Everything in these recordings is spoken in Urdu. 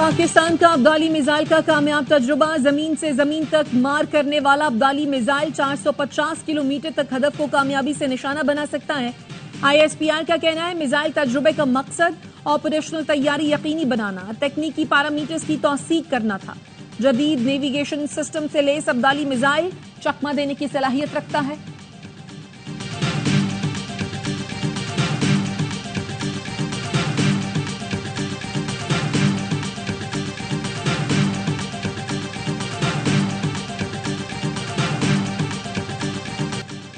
پاکستان کا ابدالی میزائل کا کامیاب تجربہ، زمین سے زمین تک مار کرنے والا ابدالی میزائل 450 کلومیٹر تک ہدف کو کامیابی سے نشانہ بنا سکتا ہے۔ ISPR کا کہنا ہے میزائل تجربے کا مقصد آپریشنل تیاری یقینی بنانا، تکنیکی پیرامیٹرز کی توثیق کرنا تھا۔ جدید نیویگیشن سسٹم سے لیس ابدالی میزائل چکمہ دینے کی صلاحیت رکھتا ہے۔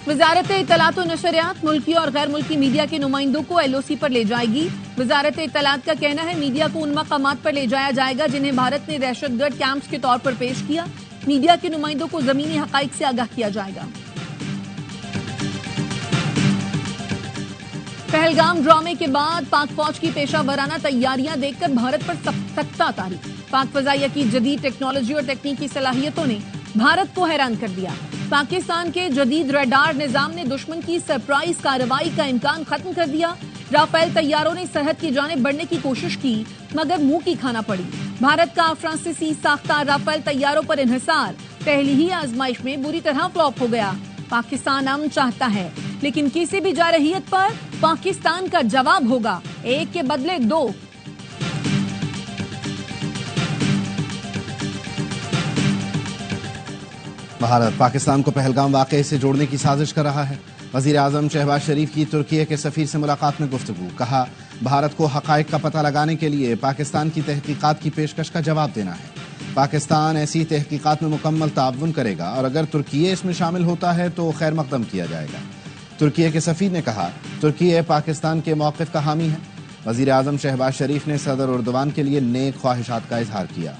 وزارت اطلاعات و نشریات ملکی اور غیر ملکی میڈیا کے نمائندوں کو LOC پر لے جائے گی۔ وزارت اطلاعات کا کہنا ہے میڈیا کو ان مقامات پر لے جایا جائے گا جنہیں بھارت نے دہشت گرد کیمپس کے طور پر پیش کیا۔ میڈیا کے نمائندوں کو زمینی حقائق سے آگاہ کیا جائے گا۔ پہلگام ڈرامے کے بعد پاک فوج کی پیشہ ورانہ تیاریاں دیکھ کر بھارت پر سختہ طاری۔ پاک فضائیہ کی جدید ٹیکنالوجی اور تکنیکی صلاحیتوں نے بھارت کو حیران کر دیا۔ پاکستان کے جدید ریڈار نظام نے دشمن کی سرپرائز کارروائی کا امکان ختم کر دیا۔ رافیل طیاروں نے سرحد کی جانب بڑھنے کی کوشش کی مگر منہ کی کھانا پڑی۔ بھارت کا فرانسیسی ساختہ رافیل طیاروں پر انحصار پہلی ہی آزمائش میں بری طرح فلاپ ہو گیا۔ پاکستان امن چاہتا ہے لیکن کسی بھی جارحیت پر پاکستان کا جواب ہوگا، ایک کے بدلے دو۔ بھارت پاکستان کو پہلگام واقعے سے جوڑنے کی سازش کر رہا ہے۔ وزیر اعظم شہباز شریف کی ترکی کے سفیر سے ملاقات میں گفتگو، کہا بھارت کو حقائق کا پتہ لگانے کے لیے پاکستان کی تحقیقات کی پیشکش کا جواب دینا ہے۔ پاکستان ایسی تحقیقات میں مکمل تعاون کرے گا اور اگر ترکی اس میں شامل ہوتا ہے تو خیر مقدم کیا جائے گا۔ ترکی کے سفیر نے کہا ترکی پاکستان کے موقف کا حامی ہے۔ وزیر اعظم شہباز شریف نے صدر اردوان کے لیے نیک خواہشات کا اظہار کیا۔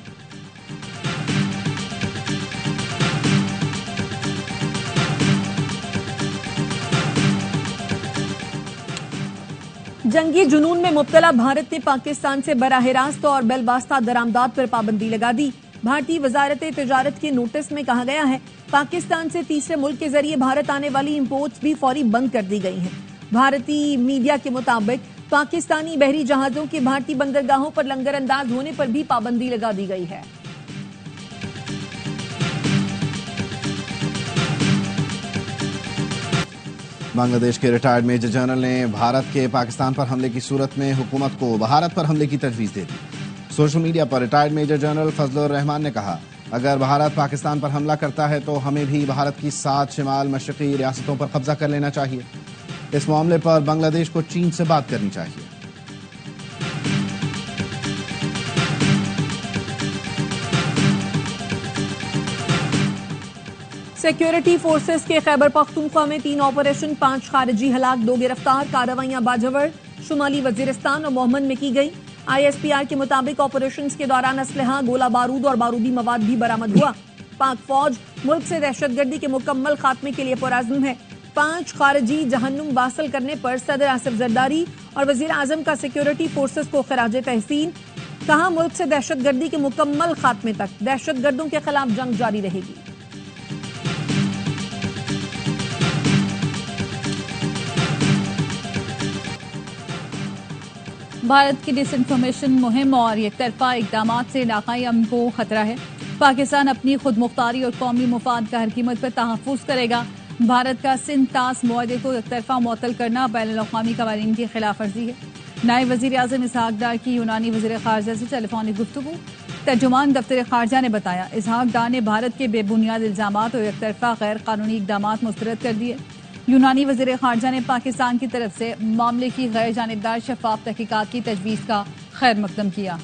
جنگی جنون میں مبتلا بھارت نے پاکستان سے براہ راست اور بالواسطہ درآمدات پر پابندی لگا دی۔ بھارتی وزارت تجارت کے نوٹس میں کہا گیا ہے پاکستان سے تیسرے ملک کے ذریعے بھارت آنے والی امپورٹس بھی فوری بند کر دی گئی ہیں۔ بھارتی میڈیا کے مطابق پاکستانی بحری جہازوں کے بھارتی بندرگاہوں پر لنگر انداز ہونے پر بھی پابندی لگا دی گئی ہے۔ بنگلہ دیش کے ریٹائرڈ میجر جنرل نے بھارت کے پاکستان پر حملے کی صورت میں حکومت کو بھارت پر حملے کی تجویز دے دی۔ سوشل میڈیا پر ریٹائرڈ میجر جنرل فضل الرحمان نے کہا اگر بھارت پاکستان پر حملہ کرتا ہے تو ہمیں بھی بھارت کی 7 شمال مشرقی ریاستوں پر قبضہ کر لینا چاہیے۔ اس معاملے پر بنگلہ دیش کو چین سے بات کرنی چاہیے۔ سیکیورٹی فورسز کے خیبر پختونخوا میں 3 آپریشن، 5 خارجی ہلاک، 2 گرفتار، کارروائیاں باجوڑ، شمالی وزیرستان اور مومن میں کی گئی۔ ISPR کے مطابق آپریشنز کے دوران اسلحہ، گولہ بارود اور بارودی مواد بھی برآمد ہوا۔ پاک فوج ملک سے دہشت گردی کے مکمل خاتمے کے لیے پرعزم ہے۔ 5 خارجی جہنم واصل کرنے پر صدر آصف زرداری اور وزیر اعظم کا سیکیورٹی فورسز کو خراج تحسین، کہا ملک سے دہشت گردی کے مکمل خاتمے تک دہشت گردوں کے خلاف جنگ جاری رہے گی۔ بھارت کی ڈس انفارمیشن مہم اور یک طرفہ اقدامات سے علاقائی امن کو خطرہ ہے۔ پاکستان اپنی خود مختاری اور قومی مفاد کا ہر قیمت پر تحفظ کرے گا۔ بھارت کا سندھ طاس معاہدے کو یک طرفہ معطل کرنا بین الاقوامی قوانین کی خلاف ورزی ہے۔ نائب وزیر اعظم اسحاق ڈار کی یونانی وزیر خارجہ سے ٹیلی فونک گفتگو، ترجمان دفتر خارجہ نے بتایا اسحاق ڈار نے بھارت کے بے بنیاد الزامات اور یک طرفہ غیر قانونی اقدامات مسترد کر دیے۔ یونانی وزیر خارجہ نے پاکستان کی طرف سے معاملے کی غیر جانبدار شفاف تحقیقات کی تجویز کا خیر مقدم کیا۔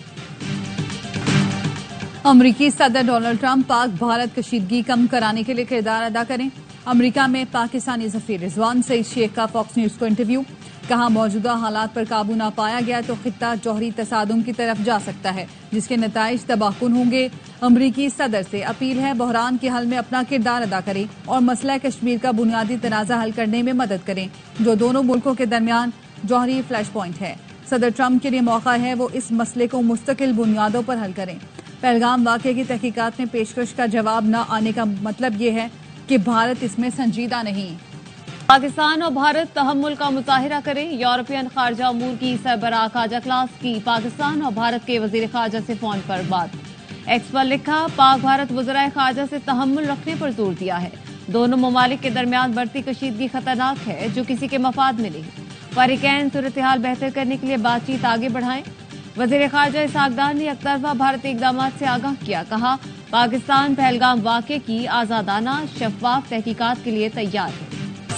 امریکی صدر ڈونلڈ ٹرمپ پاک بھارت کشیدگی کم کرانے کے لیے کردار ادا کریں۔ امریکہ میں پاکستانی سفیر رضوان سعید شیخ کا فاکس نیوز کو انٹرویو، کہا موجودہ حالات پر قابو نہ پایا گیا تو خطہ جوہری تصادم کی طرف جا سکتا ہے جس کے نتائج تباہ کن ہوں گے۔ امریکی صدر سے اپیل ہے بحران کے حل میں اپنا کردار ادا کریں اور مسئلہ کشمیر کا بنیادی تنازع حل کرنے میں مدد کریں جو دونوں ملکوں کے درمیان جوہری فلیش پوائنٹ ہے۔ صدر ٹرمپ کے لیے موقع ہے وہ اس مسئلے کو مستقل بنیادوں پر حل کریں۔ پہلگام واقعے کی تحقیقات میں پیشکش کا جواب نہ آنے کا مطلب یہ ہے کہ بھارت اس میں سنجیدہ نہیں۔ پاکستان اور بھارت تحمل کا مظاہرہ کریں، یورپین خارجہ امور کی سربراہ خواجہ کلاس کی پاکستان اور بھارت کے وزیر خارجہ سے فون پر بات۔ ایکس پر لکھا، پاک بھارت وزرائے خارجہ سے تحمل رکھنے پر زور دیا ہے، دونوں ممالک کے درمیان بڑھتی کشیدگی خطرناک ہے جو کسی کے مفاد میں نہیں، فریقین صورتحال بہتر کرنے کے لیے بات چیت آگے بڑھائیں۔ وزیر خارجہ اسحاق ڈار نے یک طرفہ بھارتی اقدامات سے آگاہ کیا، کہا پاکستان پہلگام واقعے کی آزادانہ شفاف تحقیقات کے لیے تیار ہے۔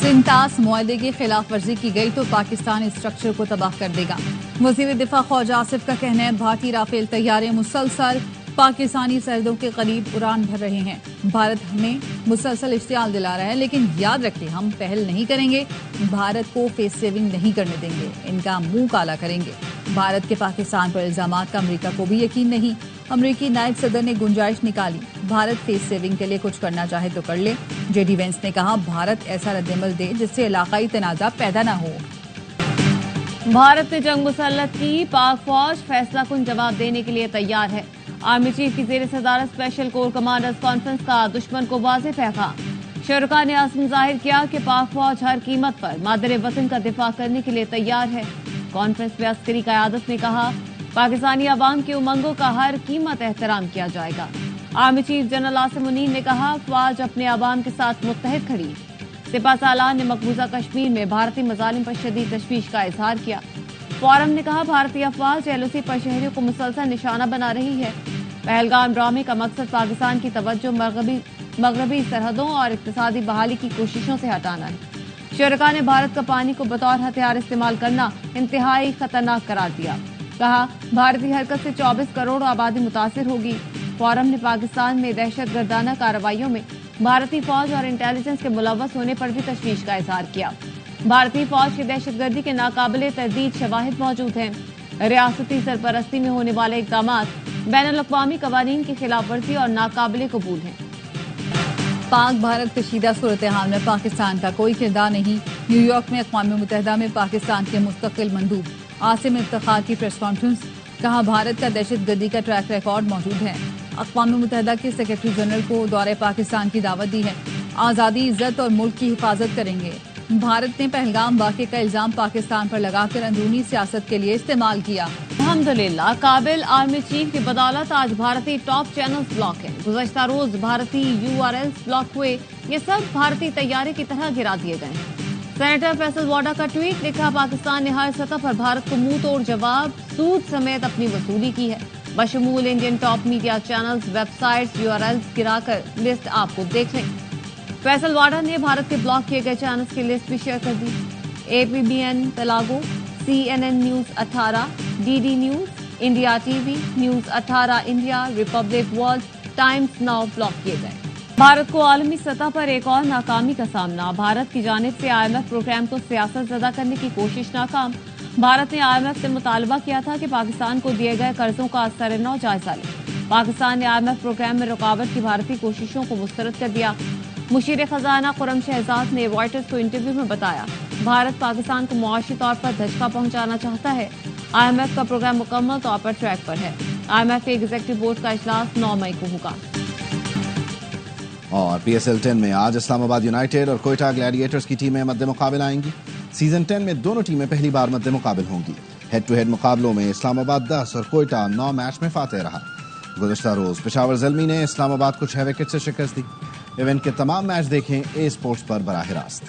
سنتاس معاہدے کی خلاف ورزی کی گئی تو پاکستان اسٹرکچر کو تباہ کر دے گا۔ وزیر دفاع خواجہ آصف کا کہنا ہے، بھارتی رافیل طیارے مسلسل پاکستانی سرحدوں کے قریب اڑان بھر رہے ہیں، بھارت ہمیں مسلسل اشتعال دلا رہا ہے، لیکن یاد رکھیں ہم پہل نہیں کریں گے، بھارت کو فیس سیونگ نہیں کرنے دیں گے، ان کا منہ کالا کریں گے۔ بھارت کے پاکستان پر الزامات کا امریکہ کو بھی یقین نہیں، امریکی نائب صدر نے گنجائش نکالی، بھارت فیس سیونگ کے لیے کچھ کرنا چاہے تو کر لے۔ جے ڈی وینس نے کہا بھارت ایسا رد عمل دے جس سے علاقائی تنازع پیدا نہ ہو۔ بھارت نے جنگ مسلط کی، پاک فوج فیصلہ کن جواب دینے کے لیے تیار ہے۔ آرمی چیف کی زیر صدارت اسپیشل کور کمانڈرز کانفرنس کا دشمن کو واضح پیغام۔ شرکاء نے عزم ظاہر کیا کہ پاک فوج ہر قیمت پر مادر وطن کا دفاع کرنے کے لیے تیار ہے۔ کانفرنس میں عسکری قیادت نے کہا پاکستانی عوام کی امنگوں کا ہر قیمت احترام کیا جائے گا۔ Army chief general Asim Munir نے کہا فوج اپنے عوام کے ساتھ متحد کھڑی۔ سپاہ سالار نے مقبوضہ کشمیر میں بھارتی مظالم پر شدید تشویش کا اظہار کیا۔ فورم نے کہا بھارتی افواج ایل او سی پر شہریوں کو مسلسل نشانہ بنا رہی ہے۔ پہلگام ڈرامے کا مقصد پاکستان کی توجہ مغربی سرحدوں اور اقتصادی بحالی کی کوششوں سے ہٹانا ہے۔ شرکاء نے بھارت کا پانی کو بطور ہتھیار استعمال کرنا انتہائی خطرناک قرار دیا، کہا بھارتی حرکت سے 24 کروڑ آبادی متاثر ہوگی۔ فورم نے پاکستان میں دہشت گردانہ کارروائیوں میں بھارتی فوج اور انٹیلیجنس کے ملوث ہونے پر بھی تشویش کا اظہار کیا۔ بھارتی فوج کی دہشت گردی کے ناقابل تردید شواہد موجود ہیں۔ ریاستی سرپرستی میں ہونے والے اقدامات بین الاقوامی قوانین کی خلاف ورزی اور ناقابل قبول ہیں۔ پاک بھارت کشیدہ صورتحال میں پاکستان کا کوئی کردار نہیں، نیو یارک میں اقوام متحدہ میں پاکستان کے مستقل مندوب عاصم افتخار کی پریس کانفرنس، کہا بھارت کا دہشت گردی کا ٹریک ریکارڈ موجود ہے۔ اقوام متحدہ کے سیکرٹری جنرل کو دورہ پاکستان کی دعوت دی ہے، آزادی، عزت اور ملک کی حفاظت کریں گے۔ بھارت نے پہلگام واقعے کا الزام پاکستان پر لگا کر اندرونی سیاست کے لیے استعمال کیا۔ الحمدللہ قابل آرمی چیف کی بدولت آج بھارتی ٹاپ چینلز بلاک ہیں۔ گزشتہ روز بھارتی URLs بلاک ہوئے، یہ سب بھارتی طیارے کی طرح گرا دیے گئے ہیں۔ سینیٹر فیصل واڈا کا ٹویٹ، لکھا پاکستان نے ہر سطح پر بھارت کو منہ توڑ جواب، سود سمیت اپنی وصولی کی ہے، بشمول Indian top media channels, web sites, URLs گرا کر لسٹ آپ کو دیکھ لیں۔ فیصل واڈا نے بھارت کے بلاک کیے گئے چینلز کی لسٹ بھی شیئر کر دی۔ APBN Telugu, CNN news 18، DD news, India TV، news 18 India, republic world, Times now block کیے گئے۔ بھارت کو عالمی سطح پر ایک اور ناکامی کا سامنا، بھارت کی جانب سے IMF پروگرام کو سیاست زدہ کرنے کی کوشش ناکام۔ بھارت نے IMF سے مطالبہ کیا تھا کہ پاکستان کو دیے گئے قرضوں کا اثر نو جائزہ لے۔ پاکستان نے IMF پروگرام میں رکاوٹ کی بھارتی کوششوں کو مسترد کر دیا۔ مشیر خزانہ خرم شہزاد نے رائٹرز کو انٹرویو میں بتایا بھارت پاکستان کو معاشی طور پر دھچکا پہنچانا چاہتا ہے۔ IMF کا پروگرام مکمل طور پر ٹریک پر ہے۔ IMF کے ایگزیکٹو بورڈ کا اجلاس 9 مئی کو ہوگا۔ اور PSL 10 میں آج اسلام آباد یونائیٹڈ اور کوئٹہ گلیڈیٹرز کی ٹیمیں مد مقابل آئیں گی۔ سیزن 10 میں دونوں ٹیمیں پہلی بار مد مقابل ہوں گی۔ ہیڈ ٹو ہیڈ مقابلوں میں اسلام آباد 10 اور کوئٹہ 9 میچ میں فاتح رہا۔ گزشتہ روز پشاور زلمی نے اسلام آباد کو 6 وکٹ سے شکست دی۔ ایونٹ کے تمام میچ دیکھیں اے اسپورٹس پر براہ راست۔